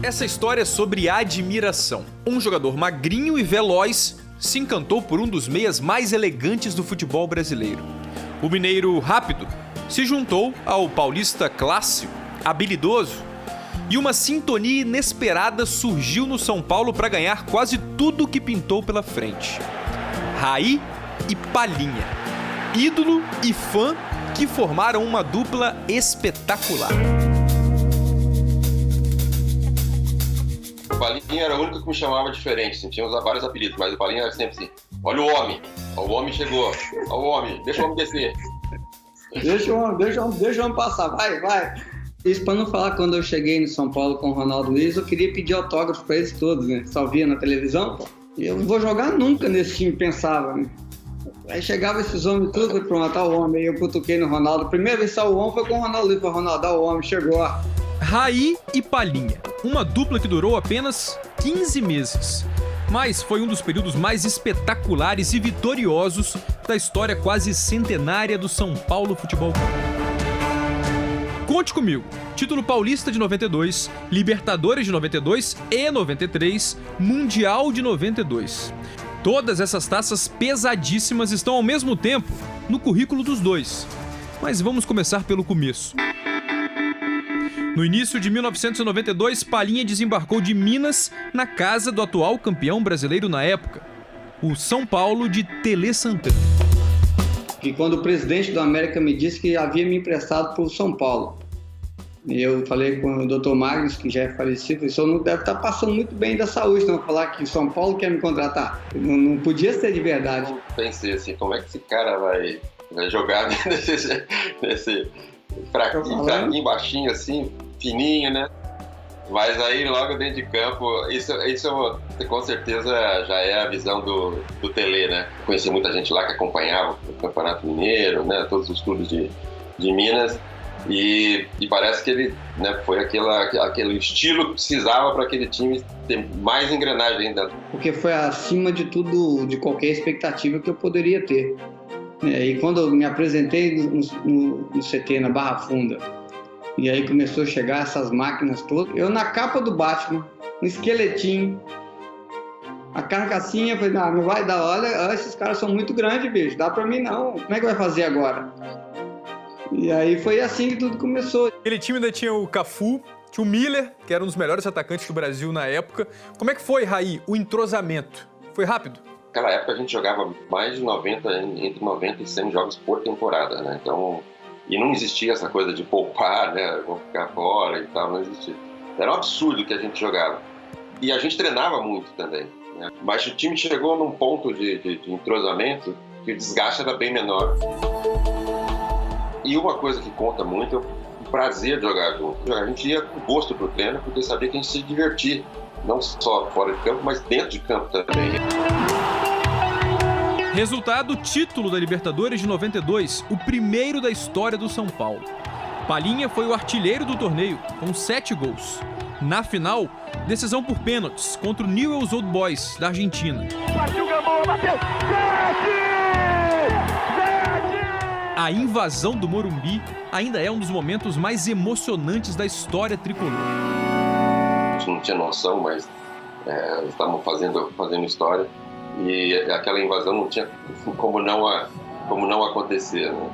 Essa história é sobre admiração. Um jogador magrinho e veloz se encantou por um dos meias mais elegantes do futebol brasileiro. O mineiro rápido se juntou ao paulista clássico, habilidoso, e uma sintonia inesperada surgiu no São Paulo para ganhar quase tudo que pintou pela frente. Raí e Palinha, ídolo e fã que formaram uma dupla espetacular. O Palinha era o único que me chamava diferente, assim, tinha vários apelidos, mas o Palinha era sempre assim: olha o homem chegou, olha o homem, deixa o homem descer. Deixa o homem passar, vai. Isso para não falar, quando eu cheguei no São Paulo com o Ronaldo Luiz, eu queria pedir autógrafo para eles todos, né? Só via na televisão, pô. E eu não vou jogar nunca nesse time, pensava, né? Aí chegava esses homens tudo, pronto, tá o homem. Aí eu cutuquei no Ronaldo. A primeira vez que saiu o homem foi com o Ronaldo Luiz. Falei, Ronaldo, o homem, chegou. Raí e Palinha, uma dupla que durou apenas 15 meses. Mas foi um dos períodos mais espetaculares e vitoriosos da história quase centenária do São Paulo Futebol Clube. Conte comigo. Título Paulista de 92, Libertadores de 92 e 93, Mundial de 92. Todas essas taças pesadíssimas estão ao mesmo tempo no currículo dos dois. Mas vamos começar pelo começo. No início de 1992, Palinha desembarcou de Minas na casa do atual campeão brasileiro na época, o São Paulo de Tele Santana. E quando o presidente do América me disse que havia me emprestado para o São Paulo, eu falei com o Dr. Magnus, que já é falecido, o senhor não deve estar passando muito bem da saúde, não falar que o São Paulo quer me contratar. Não podia ser de verdade. Eu pensei assim, como é que esse cara vai jogar nesse fraquinho, baixinho assim, fininho, né? Mas aí logo dentro de campo, isso com certeza já é a visão do Tele, né? Conheci muita gente lá que acompanhava o Campeonato Mineiro, né? Todos os clubes de Minas. E parece que ele, né, foi aquele estilo que precisava para aquele time ter mais engrenagem ainda. Porque foi acima de tudo, de qualquer expectativa que eu poderia ter. E quando eu me apresentei no CT, na Barra Funda, e aí começou a chegar essas máquinas todas, eu na capa do Batman, um esqueletinho, a carcassinha, falei, não vai dar, olha, esses caras são muito grandes, bicho, dá pra mim não, como é que vai fazer agora? E aí foi assim que tudo começou. Aquele time ainda tinha o Cafu, tinha o Miller, que era um dos melhores atacantes do Brasil na época. Como é que foi, Raí, o entrosamento? Foi rápido? Naquela época a gente jogava mais de 90, entre 90 e 100 jogos por temporada, né? Então, e não existia essa coisa de poupar, né? Vou ficar fora e tal, não existia. Era um absurdo que a gente jogava. E a gente treinava muito também, né? Mas o time chegou num ponto de entrosamento que o desgaste era bem menor. E uma coisa que conta muito é o prazer de jogar junto. A gente ia com gosto pro treino, porque sabia que a gente se divertia, não só fora de campo, mas dentro de campo também. Resultado: título da Libertadores de 92, o primeiro da história do São Paulo. Palinha foi o artilheiro do torneio, com 7 gols. Na final, decisão por pênaltis contra o Newell's Old Boys, da Argentina. Partiu o Gamboa, bateu! A invasão do Morumbi ainda é um dos momentos mais emocionantes da história tricolor. A gente não tinha noção, mas estavam fazendo história e aquela invasão não tinha como não acontecer, né?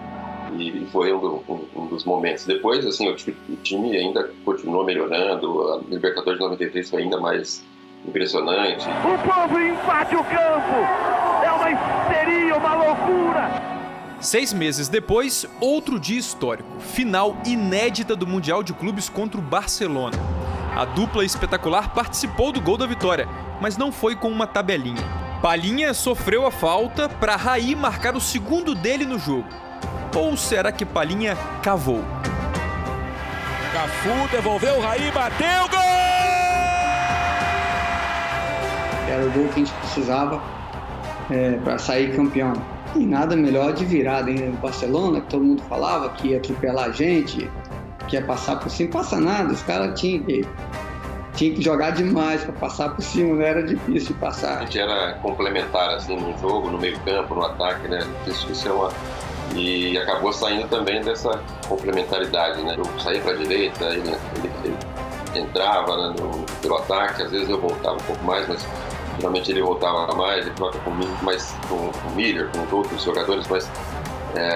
E foi um dos momentos. Depois, assim, o time ainda continuou melhorando, a Libertadores de 93 foi ainda mais impressionante. O povo invade o campo! É uma histeria, uma loucura! 6 meses depois, outro dia histórico, final inédita do Mundial de Clubes contra o Barcelona. A dupla espetacular participou do gol da vitória, mas não foi com uma tabelinha. Palinha sofreu a falta para Raí marcar o segundo dele no jogo. Ou será que Palinha cavou? Cafu devolveu, Raí bateu, gol! Era o gol que a gente precisava para sair campeão. E nada melhor de virada ainda no Barcelona, que todo mundo falava que ia atropelar a gente, que ia passar por cima. Não passa nada, os caras tinham que jogar demais para passar por cima, não era difícil de passar. A gente era complementar assim, no jogo, no meio campo, no ataque, né? E acabou saindo também dessa complementaridade, né? Eu saí para a direita, ele entrava, né, pelo ataque, às vezes eu voltava um pouco mais, mas geralmente ele voltava mais, ele troca comigo, mais com o Miller, com os outros jogadores, mas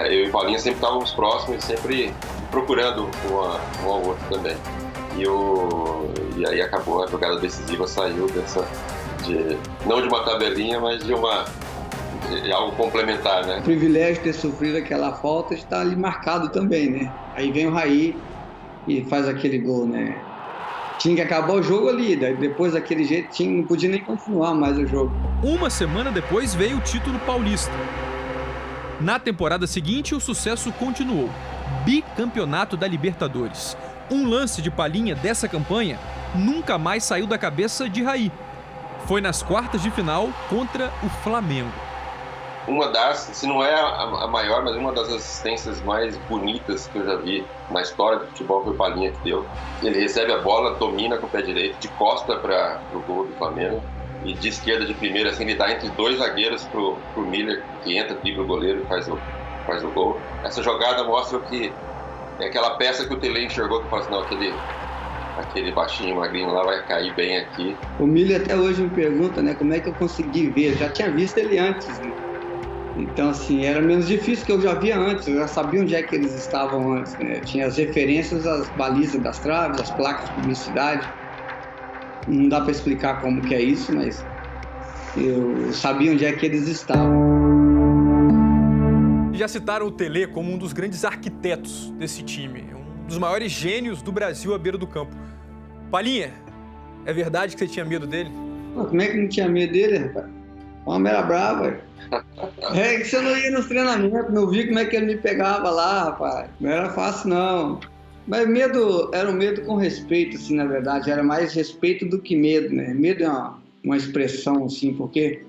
eu e o Paulinho sempre estávamos próximos e sempre procurando um ao outro também. E aí acabou, a jogada decisiva saiu não de uma tabelinha, mas de algo complementar, né? O privilégio de ter sofrido aquela falta está ali marcado também, né? Aí vem o Raí e faz aquele gol, né? Tinha que acabar o jogo ali, depois daquele jeito não podia nem continuar mais o jogo. Uma semana depois veio o título paulista. Na temporada seguinte, o sucesso continuou. Bicampeonato da Libertadores. Um lance de Palhinha dessa campanha nunca mais saiu da cabeça de Raí. Foi nas quartas de final contra o Flamengo. Uma das, se não é a maior, mas uma das assistências mais bonitas que eu já vi na história do futebol foi o Palhinha que deu. Ele recebe a bola, domina com o pé direito, de costa para o gol do Flamengo e de esquerda de primeira, assim, ele dá entre dois zagueiros pro Miller, que entra, dribla o goleiro e faz o gol. Essa jogada mostra que é aquela peça que o Tele enxergou, que fala assim, não, aquele baixinho, magrinho lá vai cair bem aqui. O Miller até hoje me pergunta, né, como é que eu consegui ver, eu já tinha visto ele antes, né? Então, assim, era menos difícil, que eu já via antes, eu já sabia onde é que eles estavam antes, né? Tinha as referências, as balizas das traves, as placas de publicidade. Não dá para explicar como que é isso, mas eu sabia onde é que eles estavam. Já citaram o Tele como um dos grandes arquitetos desse time, um dos maiores gênios do Brasil à beira do campo. Palhinha, é verdade que você tinha medo dele? Pô, como é que não tinha medo dele, rapaz? O homem era bravo, velho. É que você não ia nos treinamentos, não via como é que ele me pegava lá, rapaz. Não era fácil, não. Mas era um medo com respeito, assim, na verdade. Era mais respeito do que medo, né? Medo é uma expressão, assim, porque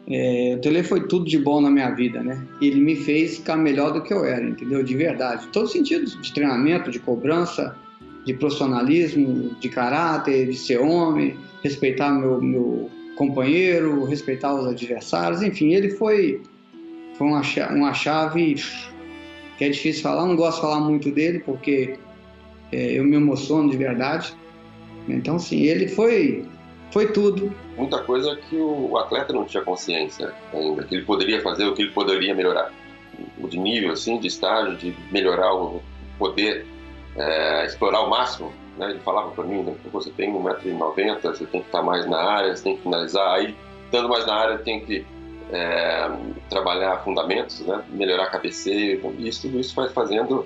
o Tele foi tudo de bom na minha vida, né? Ele me fez ficar melhor do que eu era, entendeu? De verdade. Em todos os sentidos, de treinamento, de cobrança, de profissionalismo, de caráter, de ser homem, respeitar meu companheiro, respeitar os adversários, enfim, ele foi uma chave que é difícil falar, não gosto de falar muito dele porque eu me emociono de verdade. Então, sim, ele foi tudo. Muita coisa que o atleta não tinha consciência ainda, que ele poderia fazer, o que ele poderia melhorar. O de nível, assim, de estágio, de melhorar o poder, explorar o máximo. Né? Ele falava para mim, né? Você tem 1,90 m, você tem que estar mais na área, você tem que finalizar. Aí, estando mais na área, tem que trabalhar fundamentos, né? Melhorar cabeceio, e tudo isso vai fazendo.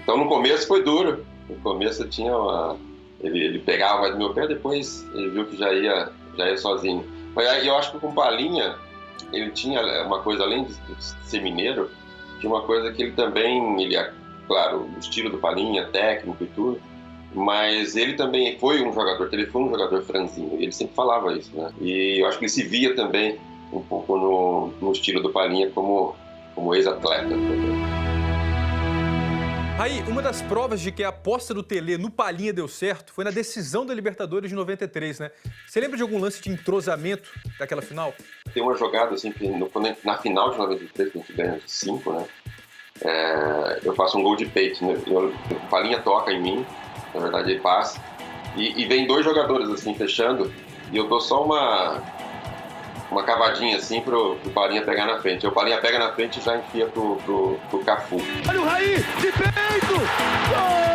Então, no começo foi duro. No começo ele pegava mais do meu pé, depois ele viu que já ia sozinho. Mas aí eu acho que com o Palhinha, ele tinha uma coisa, além de ser mineiro, tinha uma coisa que ele também, claro, o estilo do Palhinha, técnico e tudo, mas ele também foi um jogador, ele foi um jogador franzino, ele sempre falava isso, né? E eu acho que ele se via também um pouco no estilo do Palhinha como ex-atleta. Aí, uma das provas de que a aposta do Tele no Palhinha deu certo foi na decisão da Libertadores de 93, né? Você lembra de algum lance de entrosamento daquela final? Tem uma jogada, assim, que na final de 93, que a gente ganha de 5, né? Eu faço um gol de peito, né? O Palhinha toca em mim, na verdade ele passa, e vem dois jogadores, assim, fechando, e eu dou só uma cavadinha, assim, pro Palhinha pegar na frente. O Palhinha pega na frente e já enfia pro Cafu. Olha o Raí, de peito! Gol!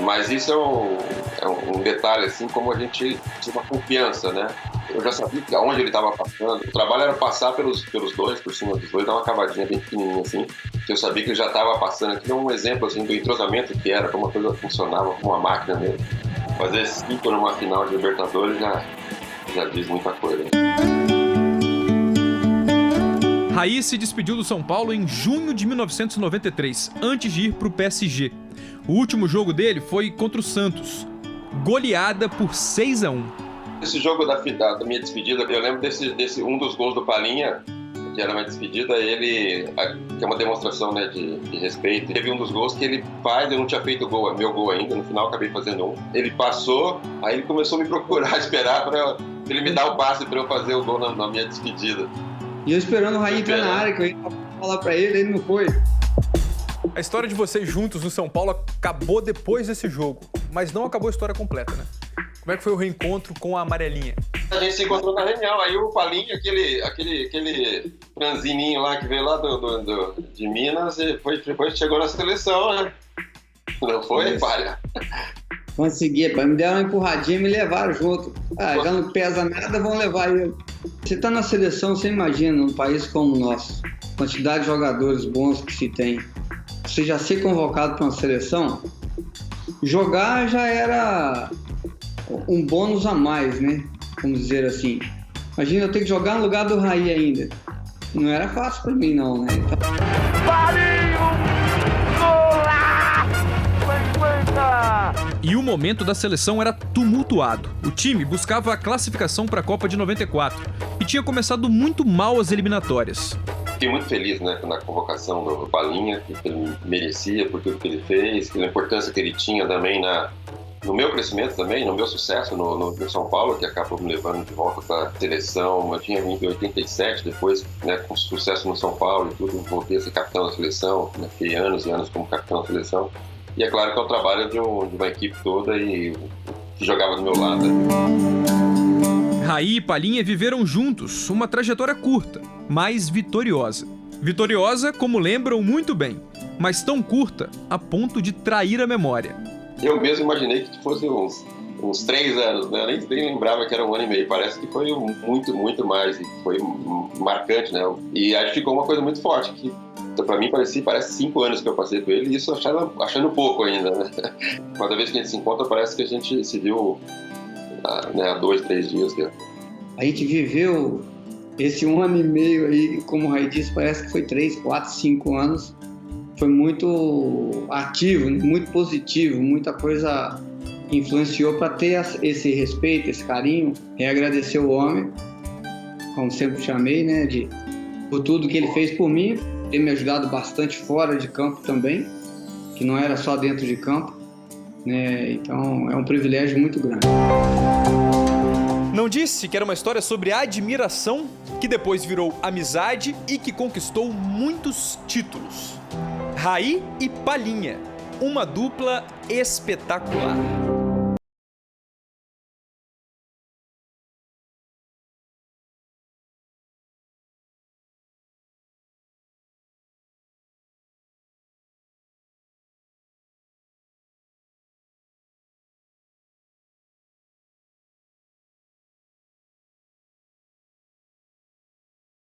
Mas isso é um detalhe, assim, como a gente tinha uma confiança, né? Eu já sabia que aonde ele estava passando. O trabalho era passar pelos dois, por cima dos dois, dar uma cavadinha bem pequenininha, assim, que eu sabia que ele já estava passando. Aqui é um exemplo, assim, do entrosamento que era, como a coisa funcionava, como uma máquina mesmo. Fazer 5 numa final de Libertadores já diz muita coisa. Raí se despediu do São Paulo em junho de 1993, antes de ir para o PSG. O último jogo dele foi contra o Santos. Goleada por 6-1. Esse jogo da minha despedida, eu lembro desse um dos gols do Palhinha, que era uma despedida, que é uma demonstração, né, de respeito. Teve um dos gols que ele faz, eu não tinha feito meu gol ainda, no final acabei fazendo um. Ele passou, aí ele começou a me procurar, esperar para ele me dar o passe para eu fazer o gol na minha despedida. E eu esperando o Raí entrar na área, que eu ia falar para ele não foi. A história de vocês juntos no São Paulo acabou depois desse jogo, mas não acabou a história completa, né? Como é que foi o reencontro com a Amarelinha? A gente se encontrou na reunião, aí o Palinha, aquele franzininho lá que veio lá de Minas, e depois chegou na seleção, né? Não foi, Palha? Consegui, me deram uma empurradinha e me levaram junto. Já não pesa nada, vão levar ele. Você tá na seleção, você imagina, num país como o nosso, quantidade de jogadores bons que se tem. Você já ser convocado para uma seleção, jogar já era um bônus a mais, né? Vamos dizer assim. Imagina eu ter que jogar no lugar do Raí ainda. Não era fácil para mim, não, né? E o momento da seleção era tumultuado. O time buscava a classificação para a Copa de 94 e tinha começado muito mal as eliminatórias. Fiquei muito feliz, né, na convocação do Palinha, que ele merecia por tudo que ele fez, pela importância que ele tinha também no meu crescimento também, no meu sucesso no São Paulo, que acabou me levando de volta para a seleção. Eu tinha vindo em 87, depois, né, com sucesso no São Paulo e tudo, voltei a ser capitão da seleção, né, fiquei anos e anos como capitão da seleção. E é claro que é o trabalho de uma equipe toda e que jogava do meu lado. Raí e Palinha viveram juntos uma trajetória curta, mas vitoriosa. Vitoriosa, como lembram muito bem, mas tão curta a ponto de trair a memória. Eu mesmo imaginei que fosse uns 3 anos, né? Eu nem lembrava que era 1 ano e meio. Parece que foi muito, muito mais. E foi marcante, né? E acho que ficou uma coisa muito forte, que pra mim parece 5 anos que eu passei com ele, e isso achando pouco ainda, né? Cada vez que a gente se encontra, parece que a gente se viu há 2, 3 dias. Né? A gente viveu esse 1 ano e meio aí, como o Raí disse, parece que foi 3, 4, 5 anos. Foi muito ativo, muito positivo, muita coisa influenciou para ter esse respeito, esse carinho, e agradecer o homem, como sempre chamei, né, por tudo que ele fez por mim, ter me ajudado bastante fora de campo também, que não era só dentro de campo, né, então é um privilégio muito grande. Não disse que era uma história sobre admiração, que depois virou amizade e que conquistou muitos títulos. Raí e Palinha, uma dupla espetacular.